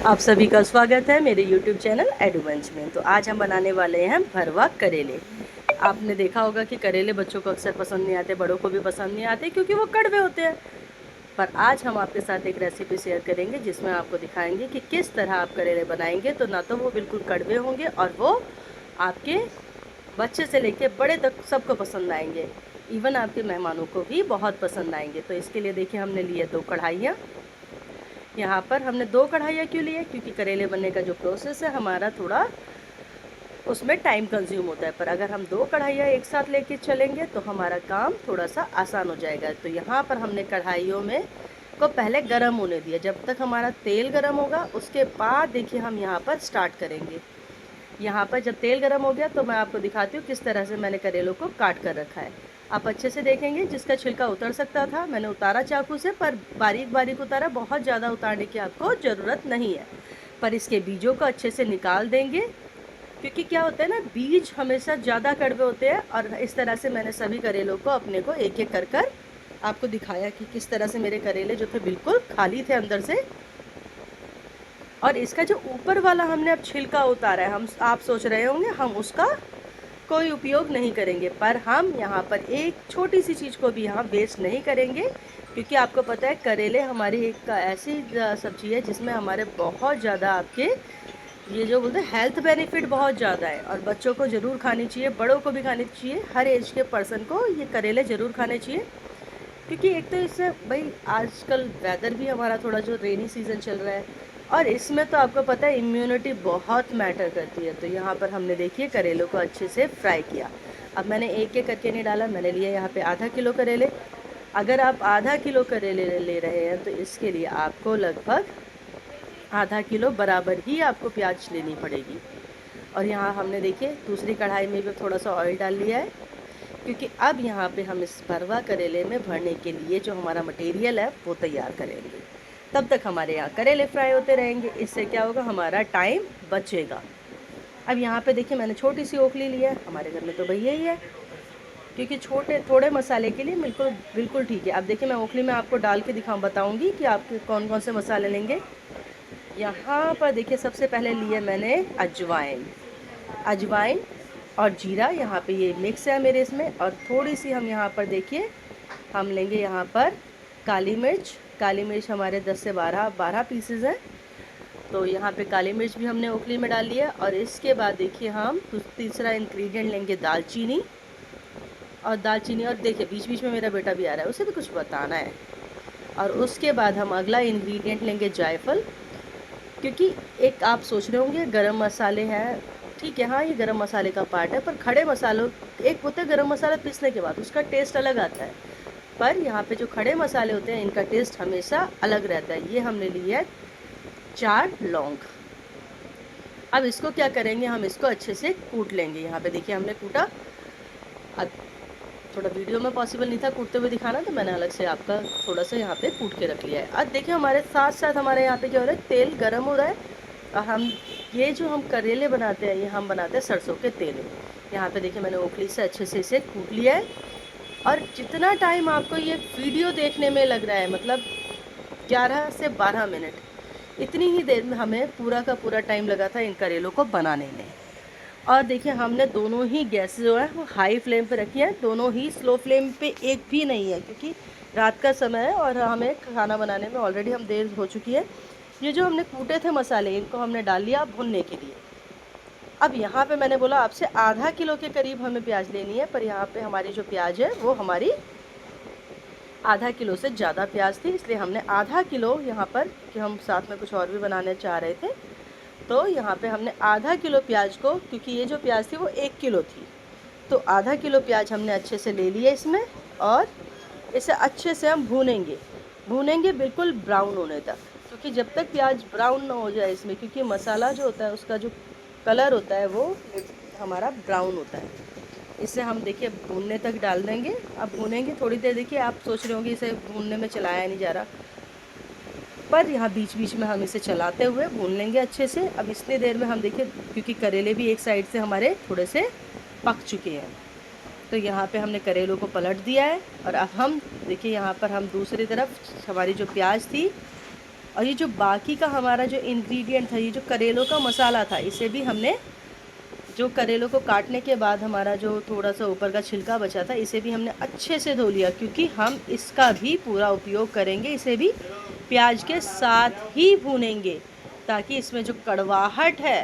आप सभी का स्वागत है मेरे YouTube चैनल एडुबंच में। तो आज हम बनाने वाले हैं भरवा करेले। आपने देखा होगा कि करेले बच्चों को अक्सर पसंद नहीं आते, बड़ों को भी पसंद नहीं आते क्योंकि वो कड़वे होते हैं। पर आज हम आपके साथ एक रेसिपी शेयर करेंगे जिसमें आपको दिखाएंगे कि किस तरह आप करेले बनाएंगे तो ना तो वो बिल्कुल कड़वे होंगे और वो आपके बच्चे से लेके बड़े तक सबको पसंद आएंगे। इवन आपके मेहमानों को भी बहुत पसंद आएंगे। तो इसके लिए देखिए हमने लिए 2 कढ़ाइयाँ। यहाँ पर हमने 2 कढ़ाइयाँ क्यों लिए, क्योंकि करेले बनने का जो प्रोसेस है हमारा थोड़ा उसमें टाइम कंज्यूम होता है। पर अगर हम 2 कढ़ाइयाँ एक साथ लेके चलेंगे तो हमारा काम थोड़ा सा आसान हो जाएगा। तो यहाँ पर हमने कढ़ाइयों में को पहले गर्म होने दिया। जब तक हमारा तेल गर्म होगा उसके बाद देखिए हम यहाँ पर स्टार्ट करेंगे। यहाँ पर जब तेल गर्म हो गया तो मैं आपको दिखाती हूँ किस तरह से मैंने करेलों को काट कर रखा है। आप अच्छे से देखेंगे, जिसका छिलका उतर सकता था मैंने उतारा चाकू से, पर बारीक बारीक उतारा, बहुत ज़्यादा उतारने की आपको ज़रूरत नहीं है। पर इसके बीजों को अच्छे से निकाल देंगे, क्योंकि क्या होता है ना, बीज हमेशा ज़्यादा कड़वे होते हैं। और इस तरह से मैंने सभी करेलों को अपने को एक एक कर आपको दिखाया कि किस तरह से मेरे करेले जो थे बिल्कुल खाली थे अंदर से। और इसका जो ऊपर वाला हमने अब छिलका उतारा है, आप सोच रहे होंगे हम उसका कोई उपयोग नहीं करेंगे, पर हम यहाँ पर एक छोटी सी चीज़ को भी यहाँ वेस्ट नहीं करेंगे। क्योंकि आपको पता है करेले हमारी एक ऐसी सब्जी है जिसमें हमारे बहुत ज़्यादा आपके ये जो बोलते हैं हेल्थ बेनिफिट बहुत ज़्यादा है। और बच्चों को ज़रूर खानी चाहिए, बड़ों को भी खानी चाहिए, हर एज के पर्सन को ये करेले ज़रूर खाने चाहिए। क्योंकि एक तो इससे भाई आजकल वेदर भी हमारा थोड़ा जो रेनी सीज़न चल रहा है, और इसमें तो आपको पता है इम्यूनिटी बहुत मैटर करती है। तो यहाँ पर हमने देखिए करेलों को अच्छे से फ्राई किया। अब मैंने एक एक करके नहीं डाला, मैंने लिया यहाँ पे आधा किलो करेले। अगर आप आधा किलो करेले ले रहे हैं तो इसके लिए आपको लगभग आधा किलो बराबर ही आपको प्याज लेनी पड़ेगी। और यहाँ हमने देखिए दूसरी कढ़ाई में भी थोड़ा सा ऑयल डाल लिया है, क्योंकि अब यहाँ पे हम इस भरवा करेले में भरने के लिए जो हमारा मटेरियल है वो तैयार करेंगे। तब तक हमारे यहाँ करेले फ्राई होते रहेंगे, इससे क्या होगा, हमारा टाइम बचेगा। अब यहाँ पे देखिए मैंने छोटी सी ओखली ली है, हमारे घर में तो भैया ही है, क्योंकि छोटे थोड़े मसाले के लिए बिल्कुल बिल्कुल ठीक है। अब देखिए मैं ओखली में आपको डाल के बताऊँगी कि आपके कौन कौन से मसाले लेंगे। यहाँ पर देखिए सबसे पहले लिए मैंने अजवाइन और जीरा, यहाँ पे ये मिक्स है मेरे इसमें। और थोड़ी सी हम यहाँ पर देखिए हम लेंगे यहाँ पर काली मिर्च हमारे 10 से 12 पीसेज हैं। तो यहाँ पे काली मिर्च भी हमने ओखली में डाल लिया। और इसके बाद देखिए हम तीसरा इंग्रेडिएंट लेंगे दालचीनी। और देखिए बीच बीच में मेरा बेटा भी आ रहा है, उसे भी कुछ बताना है। और उसके बाद हम अगला इंग्रेडिएंट लेंगे जायफल। क्योंकि एक आप सोच रहे होंगे गरम मसाले हैं, ठीक है, हाँ ये गरम मसाले का पार्ट है, पर खड़े मसालों एक होते हैं गरम मसाला पीसने के बाद उसका टेस्ट अलग आता है। पर यहाँ पे जो खड़े मसाले होते हैं इनका टेस्ट हमेशा अलग रहता है। ये हमने लिया है 4 लौंग। अब इसको क्या करेंगे, हम इसको अच्छे से कूट लेंगे। यहाँ पे देखिए हमने कूटा। अब थोड़ा वीडियो में पॉसिबल नहीं था कूटते हुए दिखाना, तो मैंने अलग से आपका थोड़ा सा यहाँ पे कूट के रख लिया है। अब देखिए हमारे साथ साथ हमारे यहाँ पे क्या हो रहा है, तेल गर्म हो रहा है। और हम करेले बनाते हैं, ये हम बनाते हैं सरसों के तेल में। यहाँ पे देखिए मैंने ओखली से अच्छे से इसे कूट लिया है। और जितना टाइम आपको ये वीडियो देखने में लग रहा है, मतलब 11 से 12 मिनट, इतनी ही देर में हमें पूरा का पूरा टाइम लगा था इन करेलों को बनाने में। और देखिए हमने दोनों ही गैस जो है वो हाई फ्लेम पे रखी है, दोनों ही स्लो फ्लेम पे एक भी नहीं है, क्योंकि रात का समय है और हमें खाना बनाने में ऑलरेडी हम देर हो चुकी है। ये जो हमने कूटे थे मसाले इनको हमने डाल लिया भुनने के लिए। अब यहाँ पे मैंने बोला आपसे आधा किलो के करीब हमें प्याज लेनी है, पर यहाँ पे हमारी जो प्याज है वो हमारी आधा किलो से ज़्यादा प्याज थी, इसलिए हमने आधा किलो यहाँ पर, कि हम साथ में कुछ और भी बनाने चाह रहे थे, तो यहाँ पे हमने आधा किलो प्याज को, क्योंकि ये जो प्याज थी वो 1 किलो थी, तो आधा किलो प्याज हमने अच्छे से ले लिया इसमें। और इसे अच्छे से हम भूनेंगे बिल्कुल ब्राउन होने तक। क्योंकि जब तक प्याज ब्राउन ना हो जाए इसमें, क्योंकि मसाला जो होता है उसका जो कलर होता है वो हमारा ब्राउन होता है, इसे हम देखिए भूनने तक डाल देंगे। अब भूनेंगे थोड़ी देर। देखिए आप सोच रहे होंगे इसे भूनने में चलाया नहीं जा रहा, पर यहाँ बीच बीच में हम इसे चलाते हुए भून लेंगे अच्छे से। अब इतनी देर में हम देखिए, क्योंकि करेले भी एक साइड से हमारे थोड़े से पक चुके हैं, तो यहाँ पे हमने करेलों को पलट दिया है। और अब हम देखिए यहाँ पर हम दूसरी तरफ हमारी जो प्याज थी और ये जो बाकी का हमारा जो इंग्रेडिएंट था, ये जो करेलों का मसाला था, इसे भी हमने, जो करेलों को काटने के बाद हमारा जो थोड़ा सा ऊपर का छिलका बचा था, इसे भी हमने अच्छे से धो लिया, क्योंकि हम इसका भी पूरा उपयोग करेंगे। इसे भी प्याज के साथ ही भूनेंगे, ताकि इसमें जो कड़वाहट है,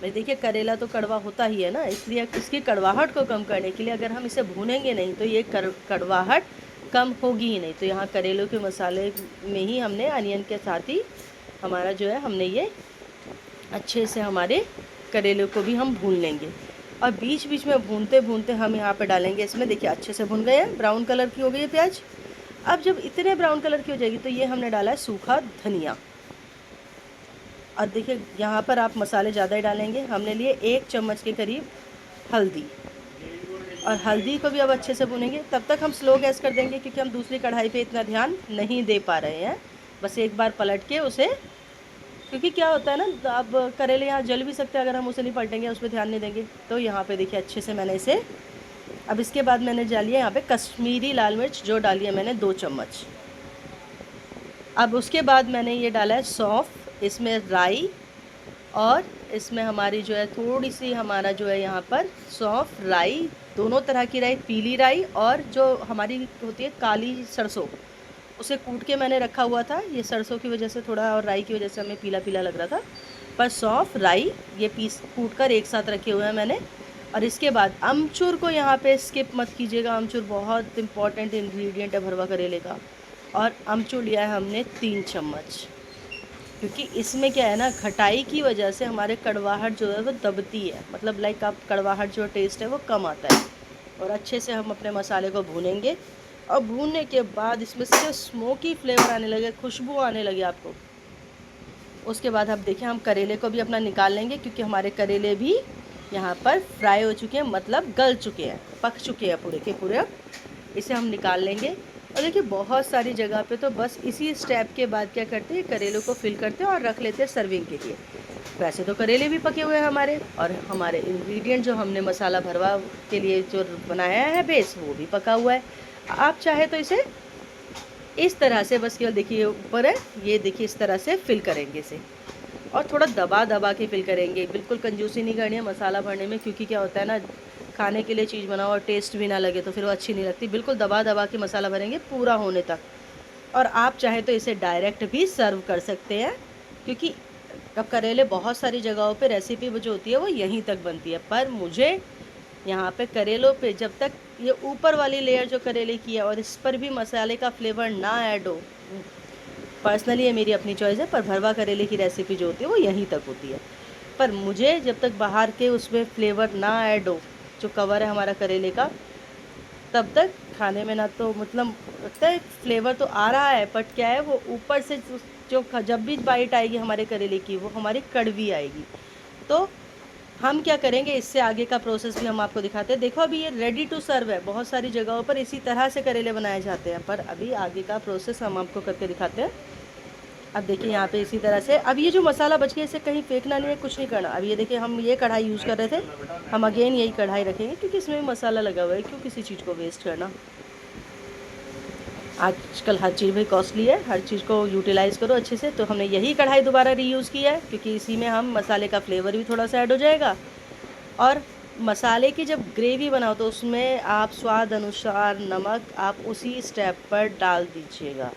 भाई देखिए करेला तो कड़वा होता ही है ना, इसलिए इसकी कड़वाहट को कम करने के लिए अगर हम इसे भूनेंगे नहीं तो ये कड़वाहट कम होगी ही नहीं। तो यहाँ करेलों के मसाले में ही हमने अनियन के साथ ही हमारा जो है, हमने ये अच्छे से हमारे करेले को भी हम भून लेंगे। और बीच बीच में भूनते भूनते हम यहाँ पे डालेंगे इसमें, देखिए अच्छे से भुन गए हैं, ब्राउन कलर की हो गई है प्याज। अब जब इतने ब्राउन कलर की हो जाएगी तो ये हमने डाला है सूखा धनिया। और देखिए यहाँ पर आप मसाले ज़्यादा ही डालेंगे, हमने लिए 1 चम्मच के करीब हल्दी, और हल्दी को भी अब अच्छे से भुनेंगे। तब तक हम स्लो गैस कर देंगे, क्योंकि हम दूसरी कढ़ाई पे इतना ध्यान नहीं दे पा रहे हैं। बस एक बार पलट के उसे, क्योंकि क्या होता है ना, अब करेले यहाँ जल भी सकते हैं अगर हम उसे नहीं पलटेंगे, उस पर ध्यान नहीं देंगे। तो यहाँ पे देखिए अच्छे से मैंने इसे, अब इसके बाद मैंने डाली है यहाँ पे कश्मीरी लाल मिर्च, जो डाली है मैंने 2 चम्मच। अब उसके बाद मैंने ये डाला है सौंफ, इसमें राई, और इसमें हमारी जो है थोड़ी सी, हमारा जो है यहाँ पर सौंफ राई, दोनों तरह की राई, पीली राई और जो हमारी होती है काली सरसों, उसे कूट के मैंने रखा हुआ था। ये सरसों की वजह से थोड़ा, और राई की वजह से हमें पीला पीला लग रहा था, पर सौंफ राई ये पीस कूट कर एक साथ रखे हुए हैं मैंने। और इसके बाद अमचूर को यहाँ पे स्किप मत कीजिएगा, अमचूर बहुत इंपॉर्टेंट इंग्रेडिएंट है भरवा करेले का। और अमचूर लिया है हमने 3 चम्मच, क्योंकि इसमें क्या है ना, खटाई की वजह से हमारे कड़वाहट जो है वो दबती है, मतलब लाइक आप कड़वाहट जो टेस्ट है वो कम आता है। और अच्छे से हम अपने मसाले को भूनेंगे, और भूनने के बाद इसमें से स्मोकी फ्लेवर आने लगे, खुशबू आने लगी आपको। उसके बाद अब देखिए हम करेले को भी अपना निकाल लेंगे, क्योंकि हमारे करेले भी यहाँ पर फ्राई हो चुके हैं, मतलब गल चुके हैं, पक चुके हैं पूरे के पूरे। अब इसे हम निकाल लेंगे। और देखिए बहुत सारी जगह पे तो बस इसी स्टेप के बाद क्या करते हैं, करेलों को फिल करते हैं और रख लेते हैं सर्विंग के लिए। वैसे तो करेले भी पके हुए हैं हमारे, और हमारे इंग्रेडिएंट जो हमने मसाला भरवा के लिए जो बनाया है बेस, वो भी पका हुआ है। आप चाहे तो इसे इस तरह से, बस केवल देखिए ऊपर है, ये देखिए इस तरह से फिल करेंगे इसे, और थोड़ा दबा दबा के फिल करेंगे। बिल्कुल कंजूसी नहीं करनी है मसाला भरने में, क्योंकि क्या होता है ना, खाने के लिए चीज़ बनाओ और टेस्ट भी ना लगे तो फिर वो अच्छी नहीं लगती। बिल्कुल दबा दबा के मसाला भरेंगे पूरा होने तक। और आप चाहे तो इसे डायरेक्ट भी सर्व कर सकते हैं, क्योंकि अब करेले बहुत सारी जगहों पे रेसिपी जो होती है वो यहीं तक बनती है, पर मुझे यहाँ पे करेलों पे जब तक ये ऊपर वाली लेयर जो करेले की है और इस पर भी मसाले का फ्लेवर ना ऐड हो, पर्सनली ये मेरी अपनी चॉइस है, पर भरवा करेले की रेसिपी जो होती है वो यहीं तक होती है। पर मुझे जब तक बाहर के उसमें फ्लेवर ना ऐड हो, जो कवर है हमारा करेले का, तब तक खाने में ना तो मतलब लगता है फ्लेवर तो आ रहा है, बट क्या है वो ऊपर से जो जब भी बाइट आएगी हमारे करेले की, वो हमारी कड़वी आएगी। तो हम क्या करेंगे, इससे आगे का प्रोसेस भी हम आपको दिखाते हैं। देखो अभी ये रेडी टू सर्व है, बहुत सारी जगहों पर इसी तरह से करेले बनाए जाते हैं, पर अभी आगे का प्रोसेस हम आपको करके दिखाते हैं। अब देखिए यहाँ पे इसी तरह से, अब ये जो मसाला बच गया इसे कहीं फेंकना नहीं है, कुछ नहीं करना। अब ये देखिए हम ये कढ़ाई यूज़ कर रहे थे, हम अगेन यही कढ़ाई रखेंगे, क्योंकि इसमें भी मसाला लगा हुआ है, क्यों किसी चीज़ को वेस्ट करना। आजकल हर चीज़ भी कॉस्टली है, हर चीज़ को यूटिलाइज़ करो अच्छे से। तो हमने यही कढ़ाई दोबारा रीयूज़ किया है, क्योंकि इसी में हम मसाले का फ्लेवर भी थोड़ा सा ऐड हो जाएगा। और मसाले की जब ग्रेवी बनाओ तो उसमें आप स्वाद अनुसार नमक आप उसी स्टेप पर डाल दीजिएगा।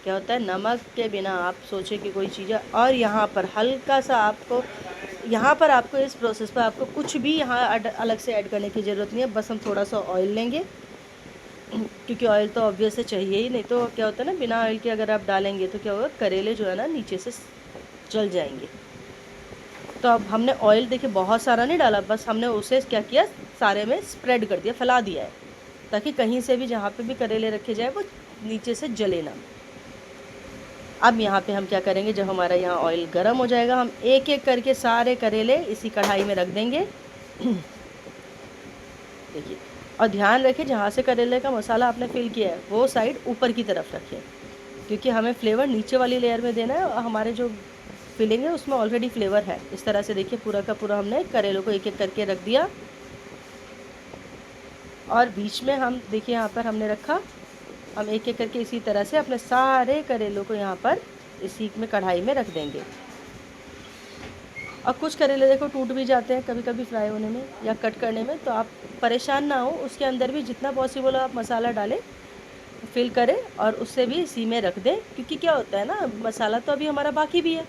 क्या होता है, नमक के बिना आप सोचे कि कोई चीज़ है। और यहाँ पर हल्का सा आपको, यहाँ पर आपको इस प्रोसेस पर आपको कुछ भी यहाँ अलग से ऐड करने की ज़रूरत नहीं है। बस हम थोड़ा सा ऑयल लेंगे, क्योंकि ऑयल तो ऑब्वियस से चाहिए ही, नहीं तो क्या होता है ना, बिना ऑयल के अगर आप डालेंगे तो क्या होगा, करेले जो है ना नीचे से जल जाएंगे। तो अब हमने ऑयल देखिए बहुत सारा नहीं डाला, बस हमने उसे क्या किया, सारे में स्प्रेड कर दिया, फैला दिया है, ताकि कहीं से भी जहाँ पे भी करेले रखे जाए वो नीचे से जले ना। अब यहाँ पे हम क्या करेंगे, जब हमारा यहाँ ऑयल गर्म हो जाएगा, हम एक एक करके सारे करेले इसी कढ़ाई में रख देंगे। देखिए, और ध्यान रखें जहाँ से करेले का मसाला आपने फिल किया है वो साइड ऊपर की तरफ रखें, क्योंकि हमें फ्लेवर नीचे वाली लेयर में देना है, और हमारे जो फिलिंग है उसमें ऑलरेडी फ्लेवर है। इस तरह से देखिए पूरा का पूरा हमने करेलों को एक एक करके रख दिया, और बीच में हम देखिए यहाँ पर हमने रखा, हम एक एक करके इसी तरह से अपने सारे करेलों को यहाँ पर इसी में कढ़ाई में रख देंगे। और कुछ करेले देखो टूट भी जाते हैं कभी कभी फ्राई होने में या कट करने में, तो आप परेशान ना हो, उसके अंदर भी जितना पॉसिबल हो आप मसाला डालें, फिल करें और उससे भी इसी में रख दें। क्योंकि क्या होता है ना, मसाला तो अभी हमारा बाकी भी है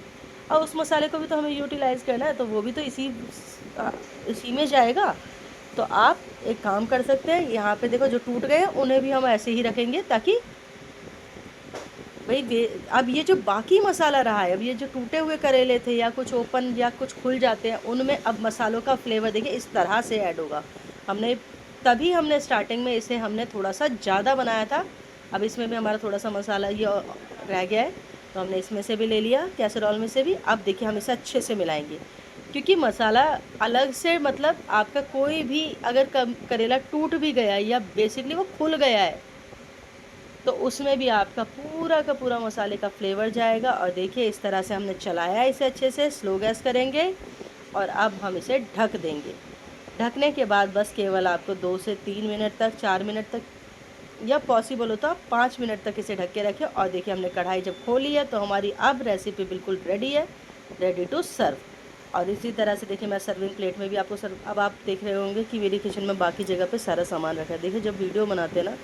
और उस मसाले को भी तो हमें यूटिलाइज़ करना है, तो वो भी तो इसी में जाएगा। तो आप एक काम कर सकते हैं, यहाँ पे देखो जो टूट गए हैं उन्हें भी हम ऐसे ही रखेंगे, ताकि भाई अब ये जो बाकी मसाला रहा है, अब ये जो टूटे हुए करेले थे या कुछ ओपन या कुछ खुल जाते हैं, उनमें अब मसालों का फ्लेवर देखिए इस तरह से ऐड होगा। हमने स्टार्टिंग में इसे हमने थोड़ा सा ज़्यादा बनाया था, अब इसमें भी हमारा थोड़ा सा मसाला ये रह गया है, तो हमने इसमें से भी ले लिया, कैसरोल में से भी। अब देखिए हम इसे अच्छे से मिलाएंगे, क्योंकि मसाला अलग से, मतलब आपका कोई भी अगर करेला टूट भी गया या बेसिकली वो खुल गया है, तो उसमें भी आपका पूरा का पूरा मसाले का फ्लेवर जाएगा। और देखिए इस तरह से हमने चलाया इसे अच्छे से, स्लो गैस करेंगे और अब हम इसे ढक देंगे। ढकने के बाद बस केवल आपको 2 से 3 मिनट तक, 4 मिनट तक, या पॉसिबल हो तो आप 5 मिनट तक इसे ढक के रखें। और देखिए हमने कढ़ाई जब खोली है तो हमारी अब रेसिपी बिल्कुल रेडी है, रेडी टू सर्व। और इसी तरह से देखिए मैं सर्विंग प्लेट में भी आपको सर्व, अब आप देख रहे होंगे कि मेरी किचन में बाकी जगह पे सारा सामान रखा है। देखिए जब वीडियो बनाते हैं ना,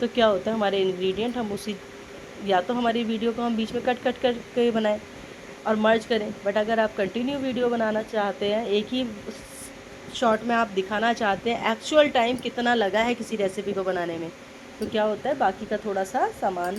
तो क्या होता है, हमारे इंग्रेडिएंट हम उसी, या तो हमारी वीडियो को हम बीच में कट कट करके बनाएं और मर्ज करें, बट अगर आप कंटिन्यू वीडियो बनाना चाहते हैं, एक ही शॉट में आप दिखाना चाहते हैं एक्चुअल टाइम कितना लगा है किसी रेसिपी को बनाने में, तो क्या होता है बाकी का थोड़ा सा सामान